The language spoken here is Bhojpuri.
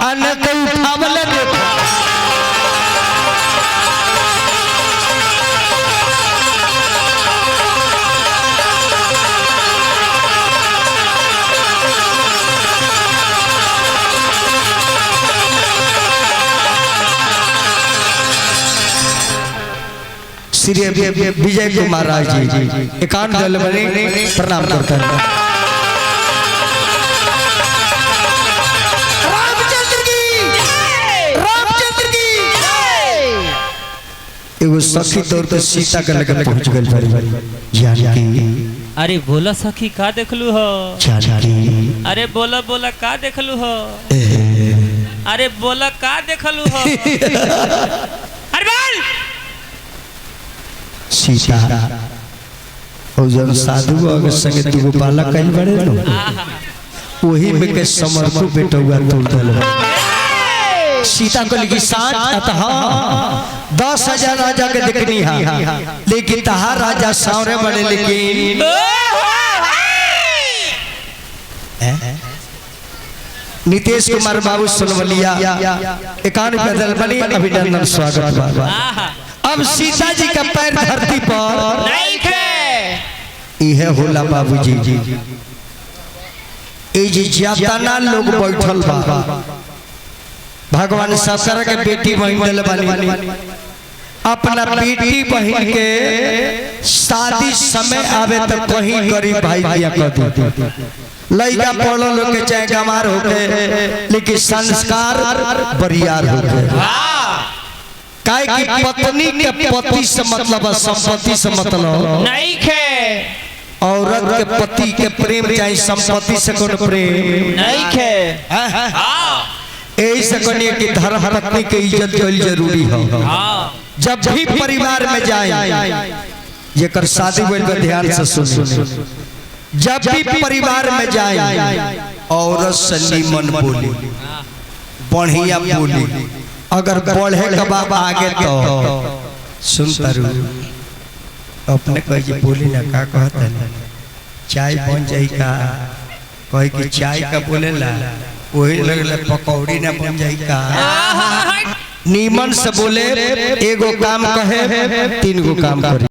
अनक उठावल देखो श्री विजय कुमार राज जी एकांत दल बने प्रणाम करता है। रामचंद्र की एगो सखी तौर पे सीता के लगे पहुंच गई जानकी। अरे बोला सखी का देखलू हो जानकी। अरे बोला बोला का देखलू हो अरे बोला का देखलू हो अरे बोल सीता और जब साधु के संगे दुगो बालक कइल बड़े नो वही में के समर्पण बेटा हुआ तोड़ दल। सीता को लिखी साथ अतः 10,000 राजा के देखनी है लेकिन तहार राजा सावरे बड़े लेकिन नीतीश कुमार बाबू सोनवलिया एकांत बदल बनी अभिनंदन स्वागत बाबा। अब सीता जी का पैर धरती पर नहीं थे यह होला बाबूजी ए जी ज्यादा लोग बैठल बा भगवान ससुर के बेटी बहन दल बनी अपना बेटी बहन के शादी समय आवे तो कहीं गरीब भाई दिया कर दे लइका पढ़ो लोग के चाहे गमार होके लेकिन संस्कार बरियार होके काय की पत्नी के पति से मतलब संपत्ति से मतलब नहीं खे औरत के पति के प्रेम चाहे संपत्ति से कोई प्रेम नहीं खे ऐसे कनिए की धर्म पत्नी के इज्जत जरूरी है। जब भी परिवार में जाए जेकर शादी होइल बा ध्यान से सुने जब भी परिवार में जाए औरत से निमन बोली बढ़िया बोली अगर बढ़े के बाबा आगे तो सुनता रू अपने कह जी बोली ना का कहता है चाय बन जाई का कह कि चाय का बोलेला वही लगले पकौड़ी ना बन जाई का नीमन से बोले एगो काम कहे 3 गो काम करे।